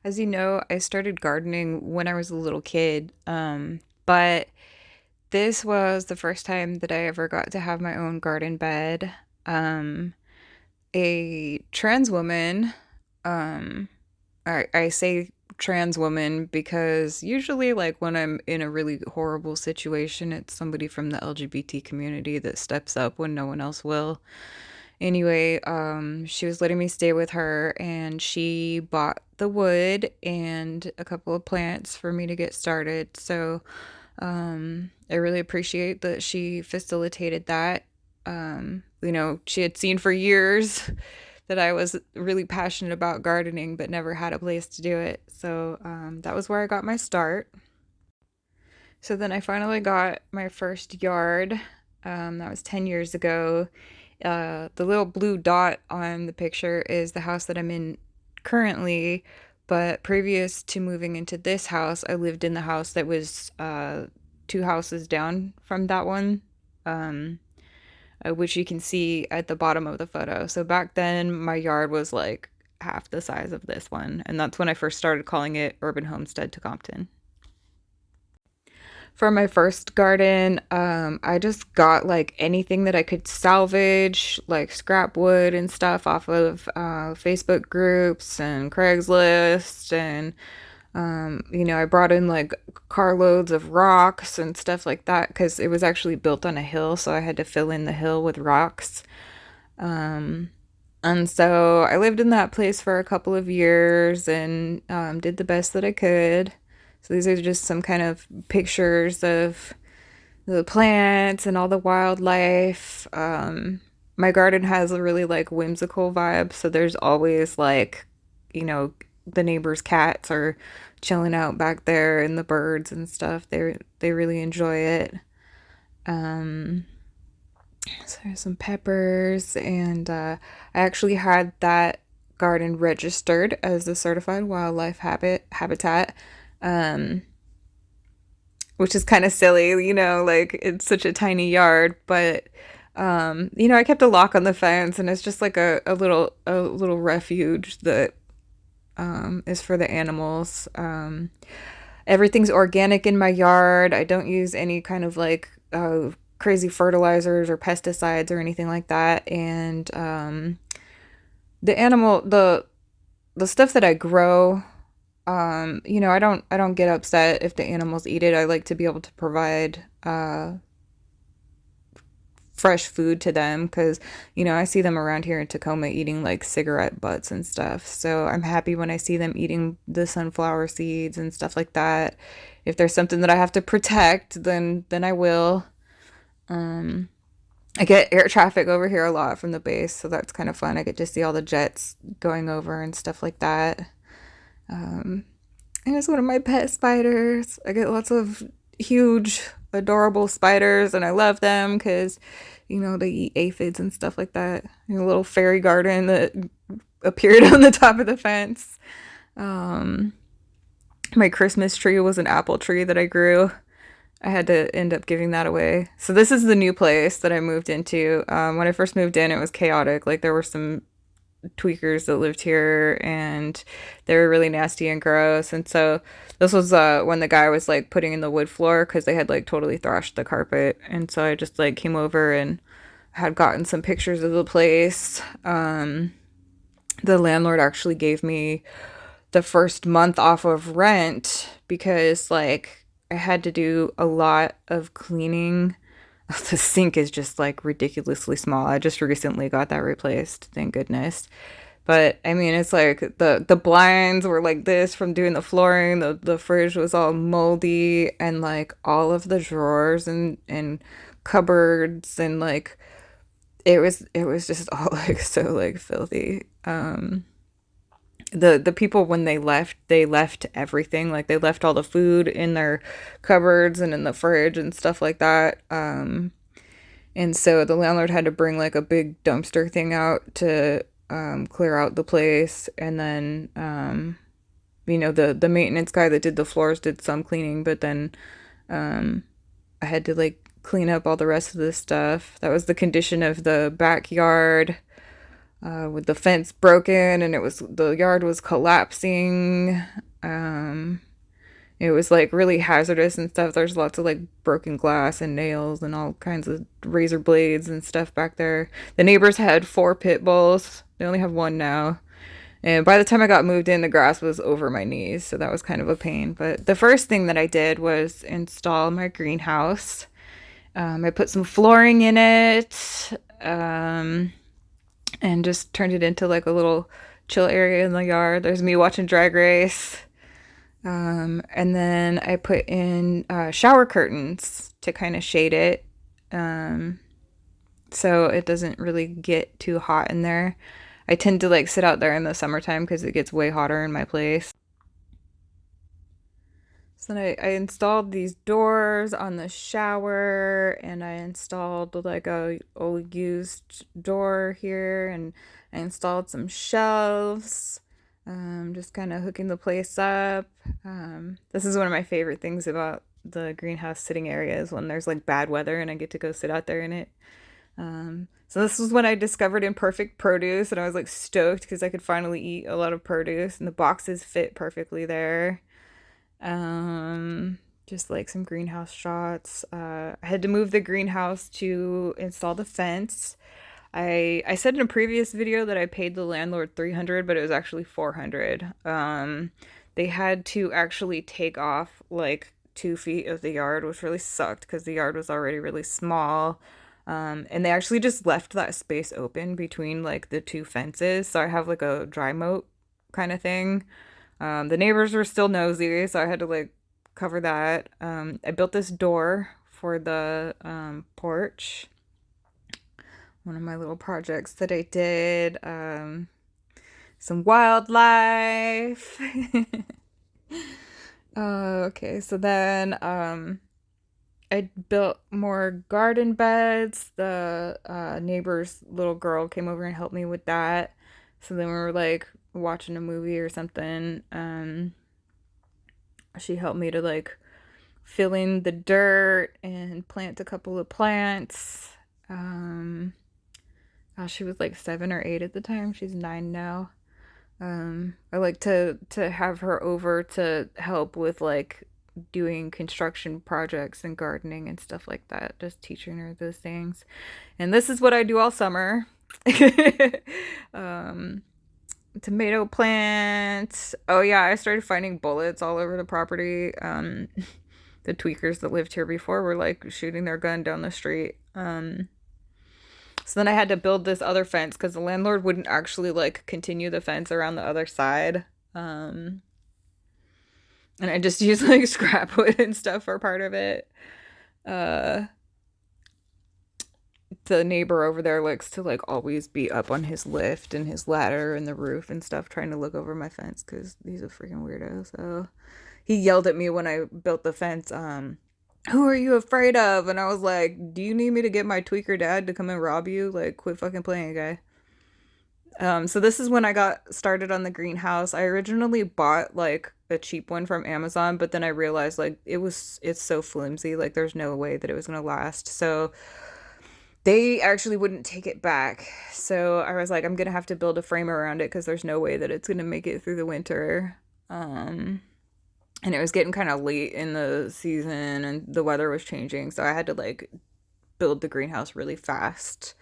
As you know, I started gardening when I was a little kid, but this was the first time that I ever got to have my own garden bed. Um, a trans woman, um, I say trans woman because usually, like, when I'm in a really horrible situation, it's somebody from the LGBT community that steps up when no one else will. Anyway, she was letting me stay with her and she bought the wood and a couple of plants for me to get started. So, I really appreciate that she facilitated that. She had seen for years that I was really passionate about gardening, but never had a place to do it. So, that was where I got my start. So then I finally got my first yard. That was 10 years ago. The little blue dot on the picture is the house that I'm in currently. But previous to moving into this house, I lived in the house that was two houses down from that one, um, which you can see at the bottom of the photo. So back then, my yard was like half the size of this one. And that's when I first started calling it Urban Homestead Tacompton. For my first garden, I just got like anything that I could salvage, like scrap wood and stuff off of Facebook groups and Craigslist. And, I brought in like carloads of rocks and stuff like that because it was actually built on a hill. So I had to fill in the hill with rocks. Um, and so I lived in that place for a couple of years and did the best that I could. So these are just some kind of pictures of the plants and all the wildlife. My garden has a really like whimsical vibe, so there's always like, you know, the neighbors' cats are chilling out back there and the birds and stuff. They really enjoy it. Um, so there's some peppers, and I actually had that garden registered as a certified wildlife habitat, um, which is kind of silly, like it's such a tiny yard, but I kept a lock on the fence, and it's just like a little refuge that is for the animals. Everything's organic in my yard. I don't use any kind of like crazy fertilizers or pesticides or anything like that. And the animal the stuff that I grow, I don't get upset if the animals eat it. I like to be able to provide fresh food to them because I see them around here in Tacoma eating like cigarette butts and stuff. So I'm happy when I see them eating the sunflower seeds and stuff like that. If there's something that I have to protect, then I will. Um, I get air traffic over here a lot from the base, so that's kind of fun. I get to see all the jets going over and stuff like that. Um, and it's one of my pet spiders. I get lots of huge, adorable spiders, and I love them because, they eat aphids and stuff like that. A little fairy garden that appeared on the top of the fence. Um, my Christmas tree was an apple tree that I grew. I had to end up giving that away. So this is the new place that I moved into. When I first moved in, it was chaotic. Like there were some tweakers that lived here and they were really nasty and gross. And so this was when the guy was like putting in the wood floor because they had like totally thrashed the carpet. And so I just like came over and had gotten some pictures of the place. The landlord actually gave me the first month off of rent because like I had to do a lot of cleaning. The sink is just like ridiculously small. I just recently got that replaced, thank goodness. But I mean, it's like the blinds were like this from doing the flooring. The fridge was all moldy, and like all of the drawers and cupboards and like it was just all like so like filthy. The people when they left everything. Like they left all the food in their cupboards and in the fridge and stuff like that. And so the landlord had to bring like a big dumpster thing out to clear out the place. And then, the maintenance guy that did the floors did some cleaning, but then um, I had to like clean up all the rest of this stuff. That was the condition of the backyard. with the fence broken and the yard was collapsing. Um, it was like really hazardous and stuff. There's lots of like broken glass and nails and all kinds of razor blades and stuff back there. The neighbors had 4 pit bulls. They only have one now. And by the time I got moved in, the grass was over my knees, so that was kind of a pain. But the first thing that I did was install my greenhouse. I put some flooring in it, and just turned it into like a little chill area in the yard. There's me watching Drag Race. And then I put in shower curtains to kind of shade it, um, so it doesn't really get too hot in there. I tend to like sit out there in the summertime because it gets way hotter in my place. So then I installed these doors on the shower, and I installed like a old used door here, and I installed some shelves, just kind of hooking the place up. This is one of my favorite things about the greenhouse sitting area is when there's like bad weather and I get to go sit out there in it. So this was when I discovered imperfect produce, and I was like stoked because I could finally eat a lot of produce, and the boxes fit perfectly there. Just like some greenhouse shots. I had to move the greenhouse to install the fence. I said in a previous video that I paid the landlord 300, but it was actually 400. They had to actually take off like 2 feet of the yard, which really sucked because the yard was already really small. And they actually just left that space open between like the two fences. So I have like a dry moat kind of thing. The neighbors were still nosy, so I had to like cover that. I built this door for the porch. One of my little projects that I did. Some wildlife. Okay, so then I built more garden beds. The neighbor's little girl came over and helped me with that. So then we were like watching a movie or something. She helped me to like fill in the dirt and plant a couple of plants. Gosh, she was like 7 or 8 at the time. She's 9 now. I like to have her over to help with like doing construction projects and gardening and stuff like that. Just teaching her those things. And this is what I do all summer. um, Tomato plants. Oh yeah, I started finding bullets all over the property. The tweakers that lived here before were like shooting their gun down the street. So then I had to build this other fence because the landlord wouldn't actually like continue the fence around the other side. And I just used like scrap wood and stuff for part of it. Uh, the neighbor over there likes to like always be up on his lift and his ladder and the roof and stuff trying to look over my fence because he's a freaking weirdo. So he yelled at me when I built the fence. Who are you afraid of? And I was like, do you need me to get my tweaker dad to come and rob you? Like, quit fucking playing, guy. So this is when I got started on the greenhouse. I originally bought like a cheap one from Amazon, but then I realized like it's so flimsy, like there's no way that it was gonna last. So they actually wouldn't take it back. So I was like, I'm gonna have to build a frame around it because there's no way that it's gonna make it through the winter. And it was getting kind of late in the season and the weather was changing, so I had to like build the greenhouse really fast.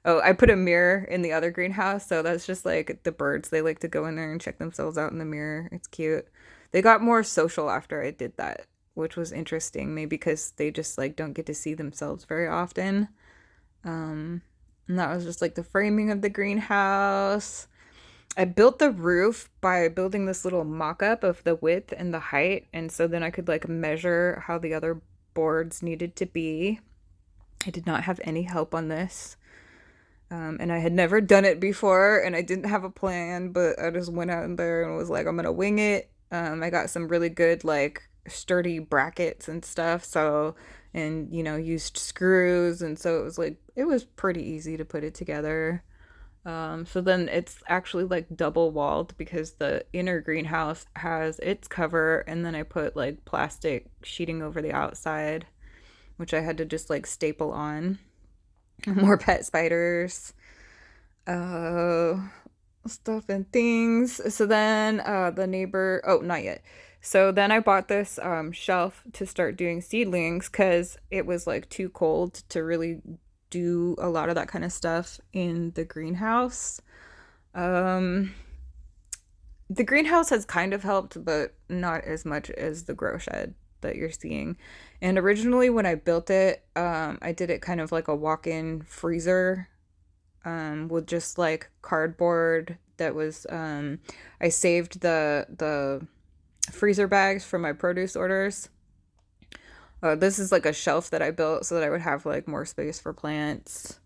Oh, I put a mirror in the other greenhouse, so that's just like the birds. They like to go in there and check themselves out in the mirror. It's cute. They got more social after I did that, which was interesting, maybe because they just like don't get to see themselves very often. And that was just like the framing of the greenhouse. I built the roof by building this little mock-up of the width and the height, and so then I could like measure how the other boards needed to be. I did not have any help on this. And I had never done it before, and I didn't have a plan, but I just went out in there and was like, I'm gonna wing it. I got some really good, like, sturdy brackets and stuff, so, and, used screws, and so it was pretty easy to put it together. So then it's actually, like, double walled because the inner greenhouse has its cover, and then I put, like, plastic sheeting over the outside, which I had to just, like, staple on. More pet spiders. uh stuff and things. So then the neighbor, oh, not yet. So then I bought this shelf to start doing seedlings because it was like too cold to really do a lot of that kind of stuff in the greenhouse. Um the greenhouse has kind of helped, but not as much as the grow shed that you're seeing. And originally when I built it, I did it kind of like a walk-in freezer, with just like cardboard that was I saved the freezer bags from my produce orders. This is like a shelf that I built so that I would have like more space for plants.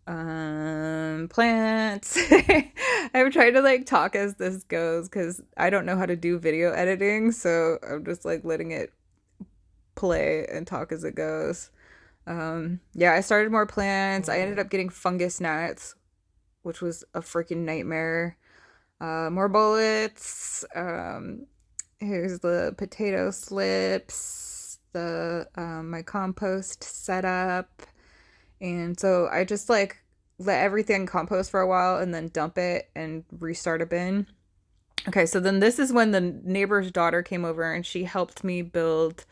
Plants. I'm trying to like talk as this goes because I don't know how to do video editing, so I'm just like letting it play and talk as it goes. Yeah, I started more plants. I ended up getting fungus gnats, which was a freaking nightmare. More bullets. Here's the potato slips, the my compost setup, and so I just like let everything compost for a while and then dump it and restart a bin. Okay, so then this is when the neighbor's daughter came over and she helped me build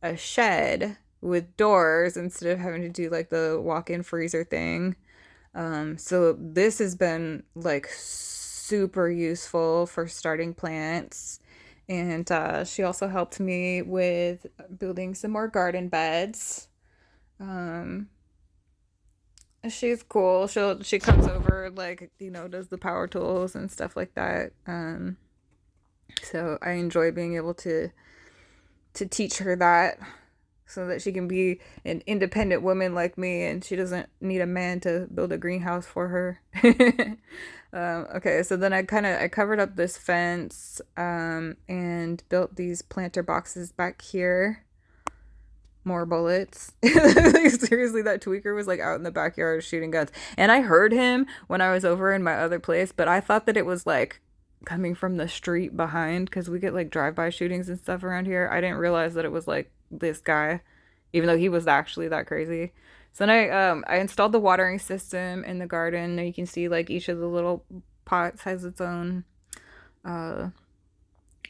a shed with doors instead of having to do like the walk-in freezer thing. So this has been like super useful for starting plants. And she also helped me with building some more garden beds. Um, she's cool. She comes over like, does the power tools and stuff like that. So I enjoy being able to teach her that so that she can be an independent woman like me and she doesn't need a man to build a greenhouse for her. Okay, so then I covered up this fence and built these planter boxes back here. More bullets. Like, seriously, that tweaker was like out in the backyard shooting guns. And I heard him when I was over in my other place, but I thought that it was like coming from the street behind because we get like drive-by shootings and stuff around here. I didn't realize that it was like this guy, even though he was actually that crazy. So then I installed the watering system in the garden. Now you can see like each of the little pots has its own uh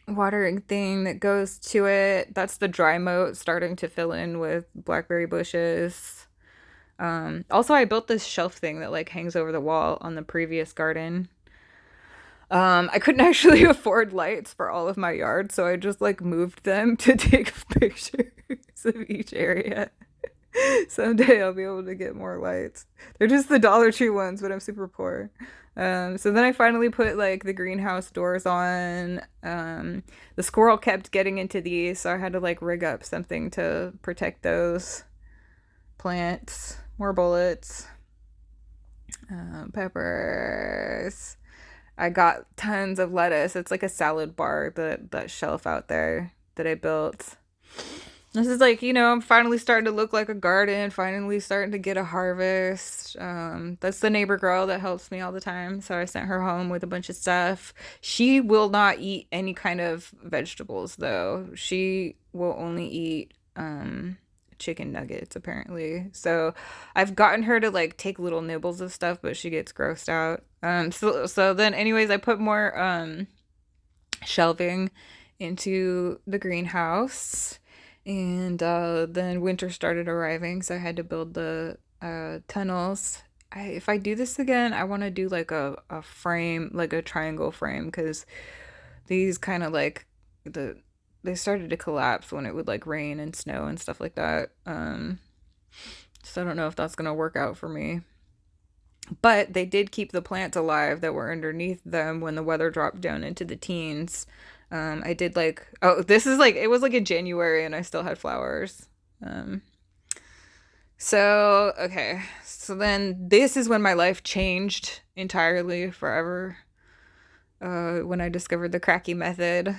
watering thing that goes to it. That's the dry moat starting to fill in with blackberry bushes. Also I built this shelf thing that like hangs over the wall on the previous garden. I couldn't actually afford lights for all of my yard, so I just like moved them to take pictures of each area. Someday I'll be able to get more lights. They're just the Dollar Tree ones, but I'm super poor. So then I finally put like the greenhouse doors on. The squirrel kept getting into these, so I had to like rig up something to protect those plants. More bullets, peppers. I got tons of lettuce. It's like a salad bar, that shelf out there that I built. This is like, I'm finally starting to look like a garden, finally starting to get a harvest. That's the neighbor girl that helps me all the time. So I sent her home with a bunch of stuff. She will not eat any kind of vegetables, though. She will only eat chicken nuggets, apparently. So I've gotten her to like take little nibbles of stuff, but she gets grossed out. So then, anyways, I put more shelving into the greenhouse. And then winter started arriving, so I had to build the tunnels. If I do this again, I want to do like a frame, like a triangle frame, because these kind of like they started to collapse when it would like rain and snow and stuff like that. So I don't know if that's gonna work out for me. But they did keep the plants alive that were underneath them when the weather dropped down into the teens. I did like, oh, this is like, it was like in January and I still had flowers. Um, so, okay. So then this is when my life changed entirely forever. When I discovered the cracky method.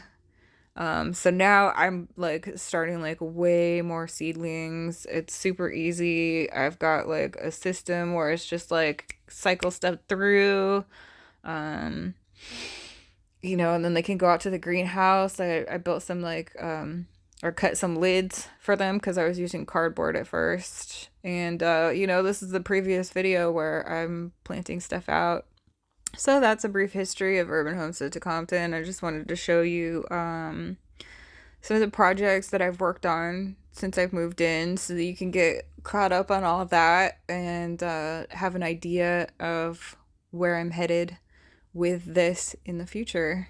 So now I'm like starting like way more seedlings. It's super easy. I've got like a system where it's just like cycle stuff through. Um, and then they can go out to the greenhouse. I built some like or cut some lids for them because I was using cardboard at first. And, this is the previous video where I'm planting stuff out. So that's a brief history of Urban Homestead Tacompton. I just wanted to show you some of the projects that I've worked on since I've moved in so that you can get caught up on all of that and have an idea of where I'm headed with this in the future.